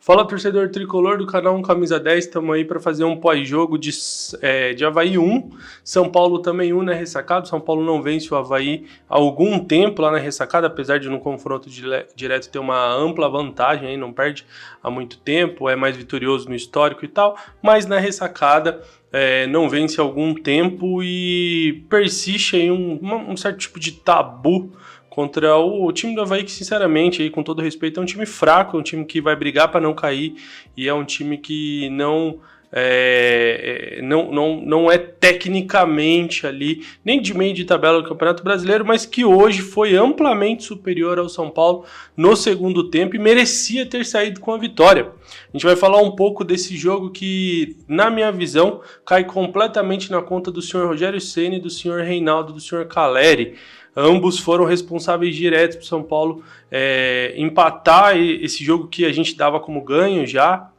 Fala, torcedor tricolor do canal 1 Camisa 10, estamos aí para fazer um pós-jogo de Avaí 1, São Paulo também 1 na ressacada. São Paulo não vence o Avaí há algum tempo lá na ressacada, apesar de no confronto direto ter uma ampla vantagem, aí não perde há muito tempo, é mais vitorioso no histórico e tal, mas na ressacada não vence há algum tempo e persiste aí um certo tipo de tabu contra o time do Avaí, que sinceramente, aí, com todo respeito, é um time fraco, é um time que vai brigar para não cair e é um time que não é tecnicamente ali, nem de meio de tabela do Campeonato Brasileiro, mas que hoje foi amplamente superior ao São Paulo no segundo tempo e merecia ter saído com a vitória. A gente vai falar um pouco desse jogo que, na minha visão, cai completamente na conta do senhor Rogério Ceni, do senhor Reinaldo, do senhor Caleri. Ambos foram responsáveis diretos para o São Paulo empatar esse jogo que a gente dava como ganho já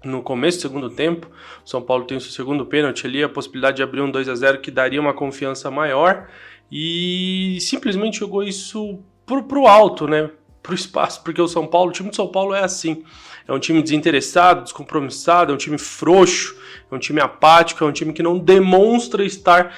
no começo do segundo tempo. O São Paulo tem o seu segundo pênalti ali, a possibilidade de abrir um 2-0 que daria uma confiança maior e simplesmente jogou isso pro alto, né? Pro espaço, porque o time de São Paulo é assim. É um time desinteressado, descompromissado, é um time frouxo, é um time apático, é um time que não demonstra estar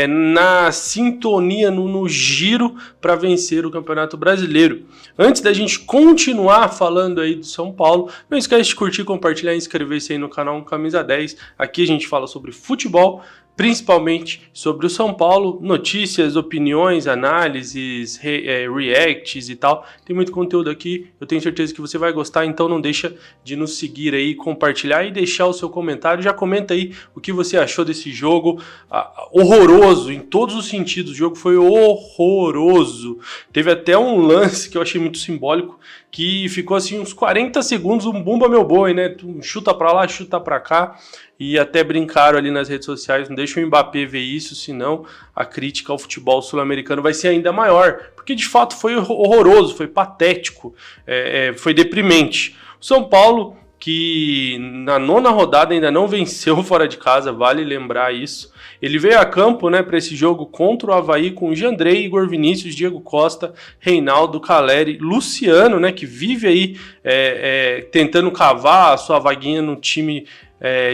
na sintonia, no giro para vencer o Campeonato Brasileiro. Antes da gente continuar falando aí do São Paulo, não esquece de curtir, compartilhar e inscrever-se aí no canal Camisa 10. Aqui a gente fala sobre futebol, principalmente sobre o São Paulo, notícias, opiniões, análises, reacts e tal. Tem muito conteúdo aqui, eu tenho certeza que você vai gostar, então não deixa de nos seguir aí, compartilhar e deixar o seu comentário. Já comenta aí o que você achou desse jogo horroroso, em todos os sentidos. O jogo foi horroroso. Teve até um lance que eu achei muito simbólico, que ficou assim uns 40 segundos, um bumba meu boi, né? Chuta pra lá, chuta pra cá. E até brincaram ali nas redes sociais, não deixa o Mbappé ver isso, senão a crítica ao futebol sul-americano vai ser ainda maior. Porque de fato foi horroroso, foi patético, foi deprimente. O São Paulo, que na 9ª rodada ainda não venceu fora de casa, vale lembrar isso. Ele veio a campo, né, para esse jogo contra o Avaí com Jandrei, Igor Vinícius, Diego Costa, Reinaldo, Caleri, Luciano, né, que vive aí tentando cavar a sua vaguinha no time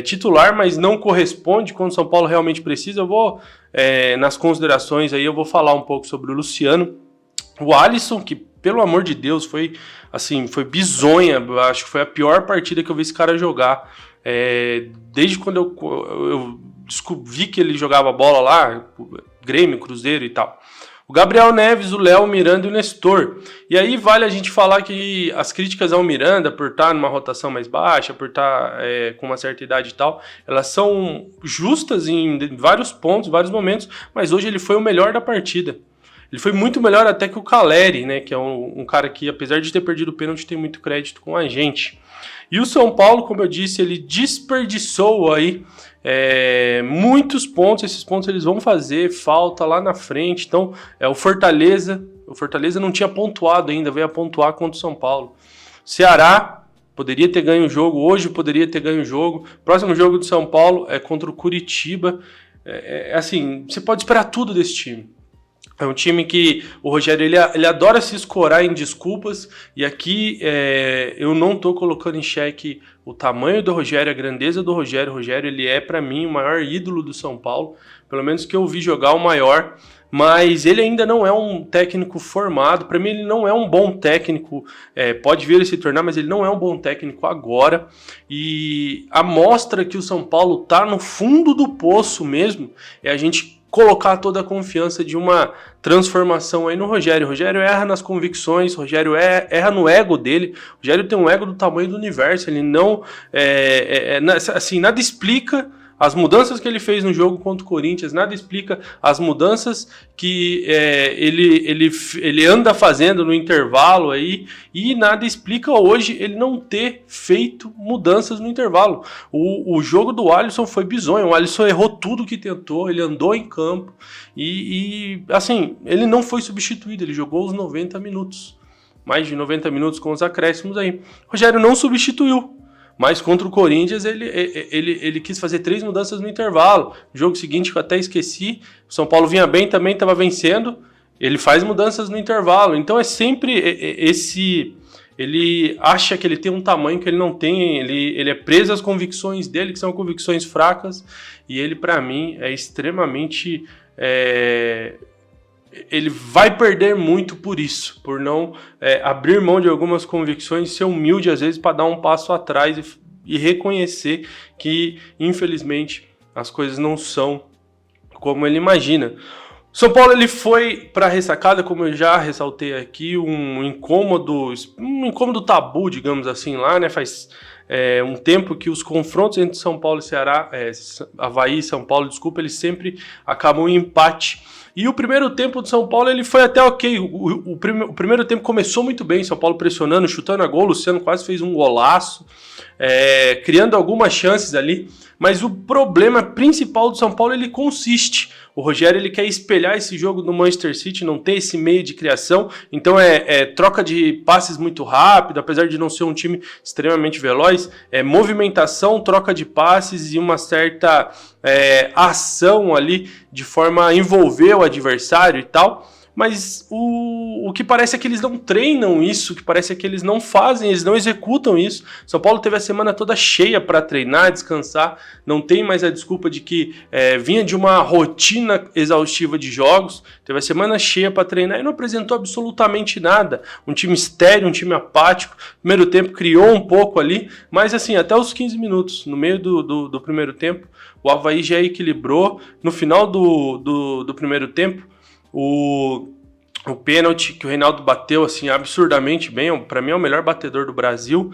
titular, mas não corresponde quando o São Paulo realmente precisa. Eu vou, nas considerações aí, eu vou falar um pouco sobre o Luciano. O Alisson, que pelo amor de Deus, foi bizonha, acho que foi a pior partida que eu vi esse cara jogar. Desde quando eu vi que ele jogava bola lá, Grêmio, Cruzeiro e tal. O Gabriel Neves, o Léo, o Miranda e o Nestor. E aí vale a gente falar que as críticas ao Miranda, por estar numa rotação mais baixa, por estar com uma certa idade e tal, elas são justas em vários pontos, vários momentos, mas hoje ele foi o melhor da partida. Ele foi muito melhor até que o Caleri, né, que é um cara que, apesar de ter perdido o pênalti, tem muito crédito com a gente. E o São Paulo, como eu disse, ele desperdiçou aí muitos pontos. Esses pontos eles vão fazer falta lá na frente. Então, o Fortaleza não tinha pontuado ainda, veio a pontuar contra o São Paulo. Ceará poderia ter ganho o jogo, hoje poderia ter ganho o jogo. Próximo jogo do São Paulo é contra o Curitiba. Assim, você pode esperar tudo desse time. É um time que o Rogério ele adora se escorar em desculpas, e aqui eu não estou colocando em xeque o tamanho do Rogério, a grandeza do Rogério. O Rogério ele é, para mim, o maior ídolo do São Paulo, pelo menos que eu vi jogar, o maior, mas ele ainda não é um técnico formado. Para mim ele não é um bom técnico, pode vir a se tornar, mas ele não é um bom técnico agora, e a mostra que o São Paulo está no fundo do poço mesmo é a gente colocar toda a confiança de uma transformação aí no Rogério. O Rogério erra nas convicções, o Rogério erra no ego dele. O Rogério tem um ego do tamanho do universo, ele não assim, nada explica as mudanças que ele fez no jogo contra o Corinthians, nada explica as mudanças que ele anda fazendo no intervalo aí, e nada explica hoje ele não ter feito mudanças no intervalo. O jogo do Alisson foi bizonho, o Alisson errou tudo que tentou, ele andou em campo e assim, ele não foi substituído, ele jogou os 90 minutos, mais de 90 minutos com os acréscimos aí. O Rogério não substituiu. Mas contra o Corinthians ele quis fazer 3 mudanças no intervalo. No jogo seguinte, que eu até esqueci, o São Paulo vinha bem também, estava vencendo, ele faz mudanças no intervalo. Então é sempre ele acha que ele tem um tamanho que ele não tem, ele é preso às convicções dele, que são convicções fracas, e ele, para mim, é extremamente... ele vai perder muito por isso, por não abrir mão de algumas convicções, ser humilde às vezes para dar um passo atrás e reconhecer que, infelizmente, as coisas não são como ele imagina. São Paulo ele foi para a ressacada, como eu já ressaltei aqui, um incômodo tabu, digamos assim, lá, né? Faz um tempo que os confrontos entre São Paulo e Ceará, Avaí e São Paulo, desculpa, eles sempre acabam em empate. E o primeiro tempo do São Paulo ele foi até ok. O primeiro tempo começou muito bem, São Paulo pressionando, chutando a gol, o Luciano quase fez um golaço, criando algumas chances ali. Mas o problema principal do São Paulo ele consiste. O Rogério ele quer espelhar esse jogo do Manchester City, não ter esse meio de criação, então troca de passes muito rápido, apesar de não ser um time extremamente veloz, movimentação, troca de passes e uma certa ação ali de forma a envolver o adversário e tal. Mas o que parece é que eles não treinam isso, o que parece é que eles não fazem, eles não executam isso. São Paulo teve a semana toda cheia para treinar, descansar, não tem mais a desculpa de que vinha de uma rotina exaustiva de jogos, teve a semana cheia para treinar e não apresentou absolutamente nada. Um time estéril, um time apático, primeiro tempo criou um pouco ali, mas assim, até os 15 minutos, no meio do primeiro tempo, o Avaí já equilibrou. No final do primeiro tempo, o pênalti que o Reinaldo bateu assim absurdamente bem, para mim é o melhor batedor do Brasil,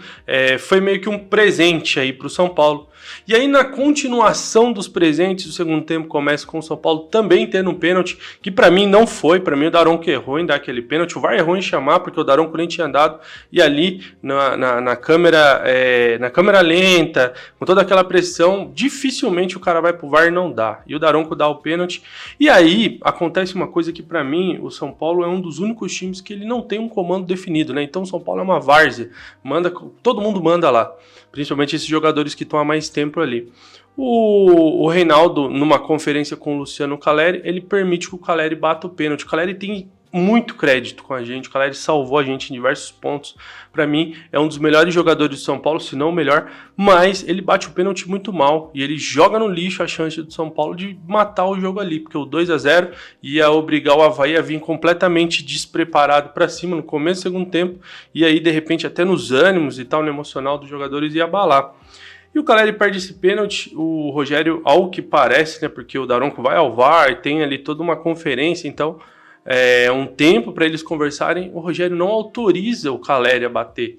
foi meio que um presente aí para o São Paulo. E aí na continuação dos presentes, o segundo tempo começa com o São Paulo também tendo um pênalti, que para mim não foi, para mim o Daronco errou em dar aquele pênalti, o VAR errou em chamar, porque o Daronco nem tinha dado, e ali na câmera lenta, com toda aquela pressão, dificilmente o cara vai pro VAR e não dá, e o Daronco dá o pênalti, e aí acontece uma coisa que para mim, o São Paulo é um dos únicos times que ele não tem um comando definido, né? Então o São Paulo é uma várzea, todo mundo manda lá, principalmente esses jogadores que estão há mais tempo ali. O Reinaldo, numa conferência com o Luciano Calleri, ele permite que o Calleri bata o pênalti. O Calleri tem muito crédito com a gente, o Calleri salvou a gente em diversos pontos. Para mim, é um dos melhores jogadores do São Paulo, se não o melhor, mas ele bate o pênalti muito mal e ele joga no lixo a chance do São Paulo de matar o jogo ali, porque o 2-0 ia obrigar o Avaí a vir completamente despreparado para cima no começo do segundo tempo, e aí de repente até nos ânimos e tal, no emocional dos jogadores ia abalar. E o Calleri perde esse pênalti, o Rogério, ao que parece, né, porque o Daronco vai ao VAR, tem ali toda uma conferência, então um tempo para eles conversarem, o Rogério não autoriza o Calleri a bater.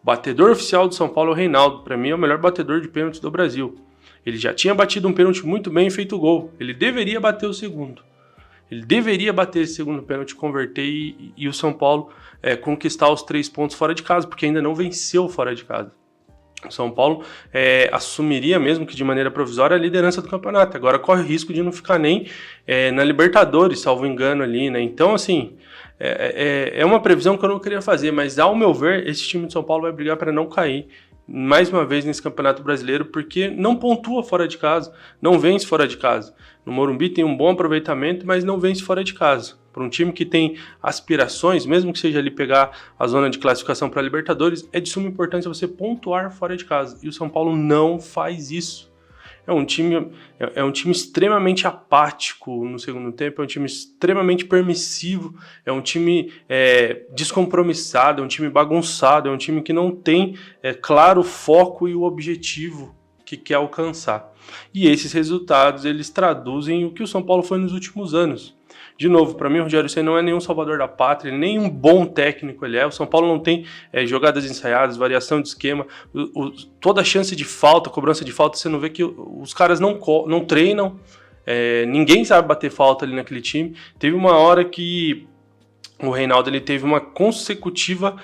O batedor oficial do São Paulo é o Reinaldo, para mim é o melhor batedor de pênalti do Brasil. Ele já tinha batido um pênalti muito bem e feito gol, ele deveria bater o segundo. Ele deveria bater esse segundo pênalti, converter e o São Paulo conquistar os 3 pontos fora de casa, porque ainda não venceu fora de casa. O São Paulo assumiria, mesmo que de maneira provisória, a liderança do campeonato. Agora corre o risco de não ficar nem na Libertadores, salvo engano ali, né? Então, assim, é uma previsão que eu não queria fazer, mas ao meu ver, esse time de São Paulo vai brigar para não cair mais uma vez nesse Campeonato Brasileiro, porque não pontua fora de casa, não vence fora de casa. No Morumbi tem um bom aproveitamento, mas não vence fora de casa. Para um time que tem aspirações, mesmo que seja ali pegar a zona de classificação para a Libertadores, é de suma importância você pontuar fora de casa. E o São Paulo não faz isso. É um time extremamente apático no segundo tempo, é um time extremamente permissivo, é um time descompromissado, é um time bagunçado, é um time que não tem claro o foco e o objetivo que quer alcançar. E esses resultados, eles traduzem o que o São Paulo foi nos últimos anos. De novo, para mim o Rogério Ceni não é nenhum salvador da pátria, nem um bom técnico ele é. O São Paulo não tem jogadas ensaiadas, variação de esquema, toda chance de falta, cobrança de falta, você não vê que os caras não treinam, ninguém sabe bater falta ali naquele time. Teve uma hora que o Reinaldo ele teve uma consecutiva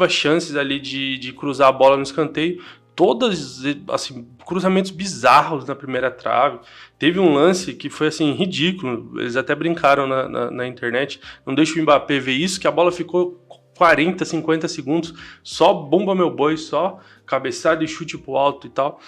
chances ali de cruzar a bola no escanteio, todas, assim, cruzamentos bizarros na primeira trave. Teve um lance que foi, assim, ridículo. Eles até brincaram na internet. Não deixa o Mbappé ver isso, que a bola ficou 40, 50 segundos. Só bomba meu boi, só cabeçada e chute pro alto e tal.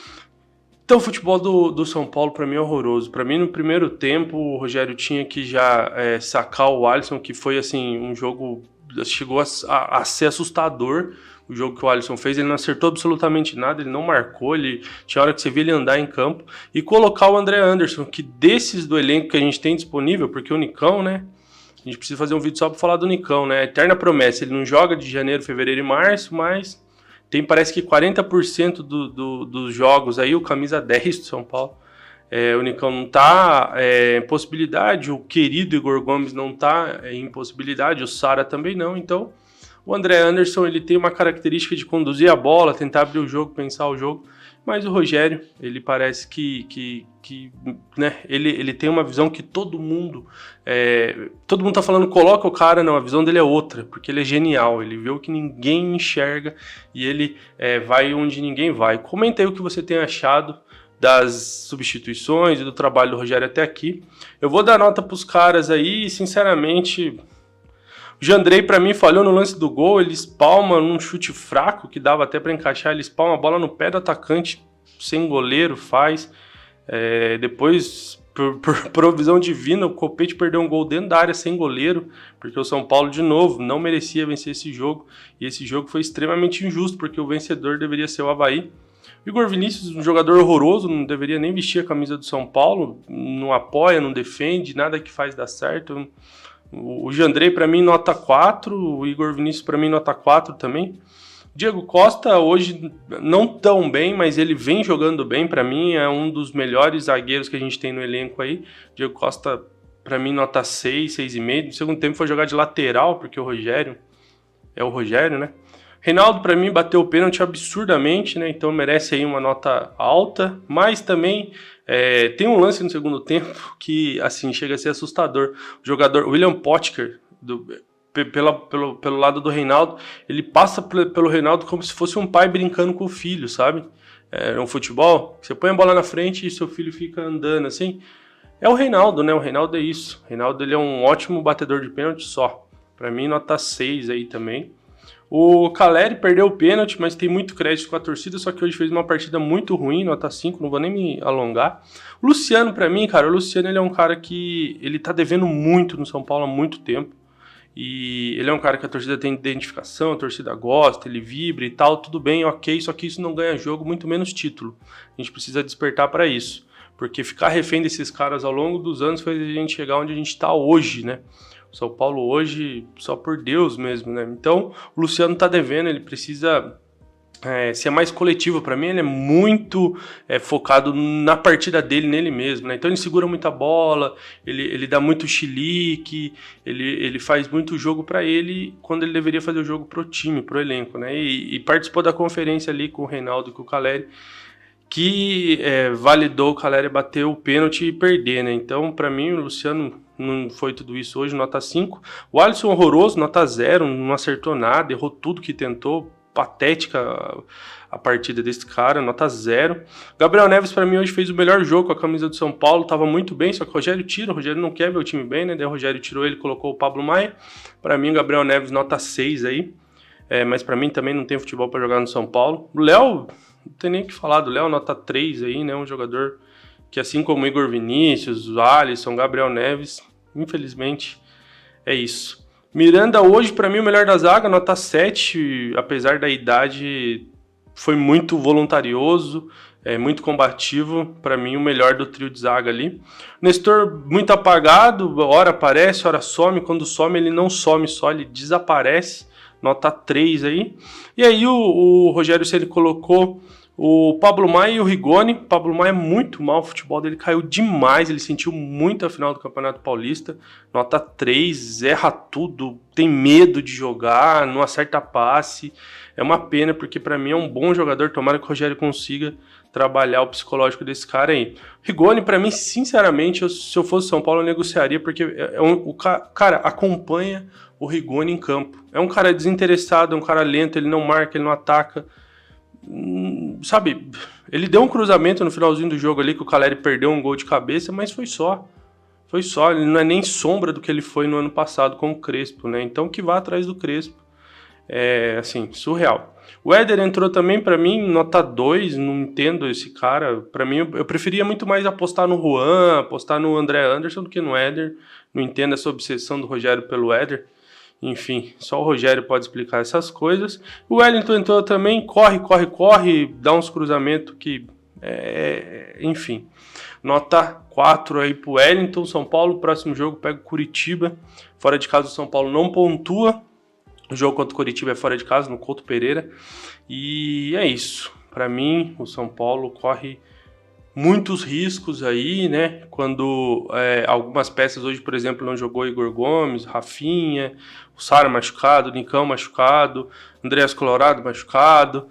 Então o futebol do São Paulo, para mim, é horroroso. Para mim, no primeiro tempo, o Rogério tinha que já sacar o Alisson, que foi, assim, um jogo chegou a ser assustador o jogo que o Alisson fez. Ele não acertou absolutamente nada, ele não marcou, ele tinha hora que você via ele andar em campo. E colocar o André Anderson, que desses do elenco que a gente tem disponível, porque o Nicão, né? A gente precisa fazer um vídeo só para falar do Nicão, né? Eterna promessa, ele não joga de janeiro, fevereiro e março, mas tem parece que 40% dos jogos aí, o camisa 10 do São Paulo. O Nicão não está em possibilidade, o querido Igor Gomes não está em possibilidade, o Sara também não. Então, o André Anderson ele tem uma característica de conduzir a bola, tentar abrir o jogo, pensar o jogo, mas o Rogério, ele parece que né, ele tem uma visão que todo mundo tá falando, coloca o cara, não, a visão dele é outra, porque ele é genial, ele vê o que ninguém enxerga e ele vai onde ninguém vai. Comenta aí o que você tem achado das substituições e do trabalho do Rogério até aqui. Eu vou dar nota pros caras aí, sinceramente, o Jandrei pra mim falhou no lance do gol, ele espalma num chute fraco, que dava até pra encaixar, ele espalma a bola no pé do atacante, sem goleiro, faz. Depois, por provisão divina, o Copete perdeu um gol dentro da área sem goleiro, porque o São Paulo, de novo, não merecia vencer esse jogo, e esse jogo foi extremamente injusto, porque o vencedor deveria ser o Avaí. Igor Vinícius, um jogador horroroso, não deveria nem vestir a camisa do São Paulo, não apoia, não defende, nada que faz dar certo. O Jandrei, para mim, nota 4, o Igor Vinícius, para mim, nota 4 também. Diego Costa, hoje, não tão bem, mas ele vem jogando bem, para mim, é um dos melhores zagueiros que a gente tem no elenco aí. Diego Costa, para mim, nota 6, 6,5. No segundo tempo foi jogar de lateral, porque o Rogério, né? Reinaldo, para mim, bateu o pênalti absurdamente, né? Então merece aí uma nota alta, mas também tem um lance no segundo tempo que, assim, chega a ser assustador. O jogador William Potker, pelo lado do Reinaldo, ele passa pelo Reinaldo como se fosse um pai brincando com o filho, sabe? É um futebol, você põe a bola na frente e seu filho fica andando, assim. É o Reinaldo, né? O Reinaldo é isso. O Reinaldo, ele é um ótimo batedor de pênalti só. Para mim, nota 6 aí também. O Caleri perdeu o pênalti, mas tem muito crédito com a torcida, só que hoje fez uma partida muito ruim, nota 5, não vou nem me alongar. O Luciano, pra mim, cara, o Luciano ele é um cara que ele tá devendo muito no São Paulo há muito tempo, e ele é um cara que a torcida tem identificação, a torcida gosta, ele vibra e tal, tudo bem, ok, só que isso não ganha jogo, muito menos título. A gente precisa despertar para isso, porque ficar refém desses caras ao longo dos anos fez a gente chegar onde a gente tá hoje, né? São Paulo hoje, só por Deus mesmo, né? Então, o Luciano tá devendo, ele precisa ser mais coletivo. Para mim, ele é muito focado na partida dele, nele mesmo, né? Então, ele segura muita bola, ele dá muito chilique, ele faz muito jogo para ele, quando ele deveria fazer o jogo pro time, pro elenco, né? E participou da conferência ali com o Reinaldo e com o Caleri, que validou o Caleri bater o pênalti e perder, né? Então, para mim, o Luciano não foi tudo isso hoje, nota 5. O Alisson horroroso, nota 0, não acertou nada, errou tudo que tentou, patética a partida desse cara, nota 0. Gabriel Neves, para mim, hoje fez o melhor jogo com a camisa do São Paulo, tava muito bem, só que o Rogério não quer ver o time bem, né? Daí o Rogério tirou ele, colocou o Pablo Maia. Para mim, o Gabriel Neves, nota 6 aí, mas para mim também não tem futebol para jogar no São Paulo. O Léo, não tem nem o que falar do Léo, nota 3 aí, né? Um jogador que, assim como o Igor Vinícius, o Alisson, Gabriel Neves, infelizmente é isso. Miranda hoje, para mim, o melhor da zaga, nota 7, apesar da idade, foi muito voluntarioso, muito combativo, para mim o melhor do trio de zaga ali. Nestor muito apagado, hora aparece, hora some, quando some ele não some só, ele desaparece, nota 3 aí. E aí o Rogério Ceni colocou o Pablo Maia e o Rigoni. O Pablo Maia é muito mal, o futebol dele caiu demais, ele sentiu muito a final do Campeonato Paulista, nota 3, erra tudo, tem medo de jogar, não acerta passe, é uma pena, porque para mim é um bom jogador, tomara que o Rogério consiga trabalhar o psicológico desse cara aí. Rigoni, para mim, sinceramente, se eu fosse São Paulo, eu negociaria, porque o cara acompanha o Rigoni em campo, é um cara desinteressado, é um cara lento, ele não marca, ele não ataca, sabe, ele deu um cruzamento no finalzinho do jogo ali que o Caleri perdeu um gol de cabeça, mas foi só, ele não é nem sombra do que ele foi no ano passado com o Crespo, né? Então que vá atrás do Crespo, assim, surreal. O Éder entrou também, para mim, nota 2, não entendo esse cara, para mim eu preferia muito mais apostar no Juan, apostar no André Anderson do que no Éder, não entendo essa obsessão do Rogério pelo Éder. Enfim, só o Rogério pode explicar essas coisas. O Wellington entrou também, corre, dá uns cruzamentos que... enfim, nota 4 aí pro Wellington. São Paulo, próximo jogo pega o Curitiba. Fora de casa o São Paulo não pontua. O jogo contra o Curitiba é fora de casa, no Couto Pereira. E é isso. Para mim, o São Paulo corre muitos riscos aí, né? Quando algumas peças hoje, por exemplo, não jogou Igor Gomes, Rafinha, o Sara machucado, o Nicão machucado, Andreas Colorado machucado.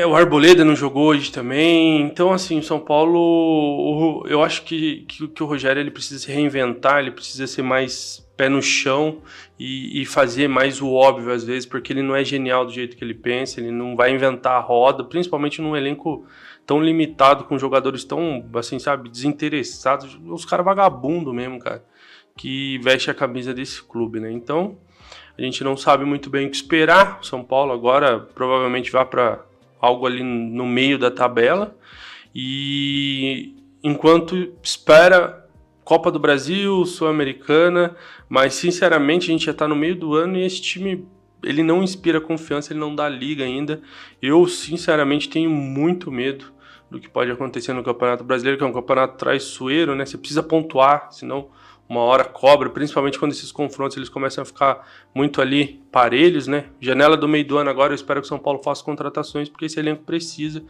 O Arboleda não jogou hoje também. Então, assim, o São Paulo, eu acho que o Rogério ele precisa se reinventar, ele precisa ser mais pé no chão e fazer mais o óbvio às vezes, porque ele não é genial do jeito que ele pensa, ele não vai inventar a roda, principalmente num elenco tão limitado, com jogadores tão, assim, sabe, desinteressados, os caras vagabundo mesmo, cara, que veste a camisa desse clube, né? Então, a gente não sabe muito bem o que esperar. O São Paulo agora provavelmente vai para algo ali no meio da tabela, e enquanto espera Copa do Brasil, Sul-Americana, mas sinceramente a gente já tá no meio do ano e esse time, ele não inspira confiança, ele não dá liga ainda. Eu sinceramente tenho muito medo do que pode acontecer no Campeonato Brasileiro, que é um campeonato traiçoeiro, né? Você precisa pontuar, senão uma hora cobra, principalmente quando esses confrontos eles começam a ficar muito ali parelhos, né? Janela do meio do ano agora, eu espero que o São Paulo faça contratações, porque esse elenco precisa.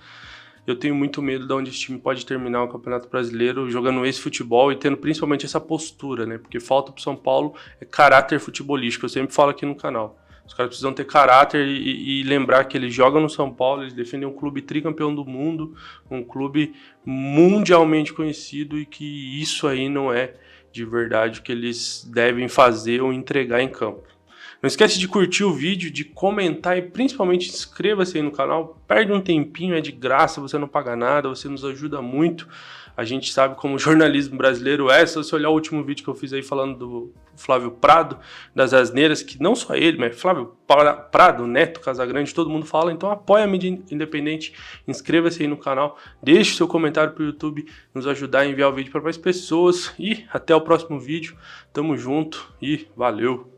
Eu tenho muito medo de onde esse time pode terminar o Campeonato Brasileiro jogando esse futebol e tendo principalmente essa postura, né? Porque falta pro São Paulo caráter futebolístico, eu sempre falo aqui no canal. Os caras precisam ter caráter e lembrar que eles jogam no São Paulo, eles defendem um clube tricampeão do mundo, um clube mundialmente conhecido, e que isso aí não é de verdade o que eles devem fazer ou entregar em campo. Não esquece de curtir o vídeo, de comentar e principalmente inscreva-se aí no canal. Perde um tempinho, é de graça, você não paga nada, você nos ajuda muito. A gente sabe como o jornalismo brasileiro é. Se você olhar o último vídeo que eu fiz aí falando do Flávio Prado, das asneiras, que não só ele, mas Flávio Prado, Neto Casagrande, todo mundo fala. Então apoia a mídia independente, inscreva-se aí no canal, deixe seu comentário pro YouTube, nos ajudar a enviar o vídeo para mais pessoas. E até o próximo vídeo, tamo junto e valeu!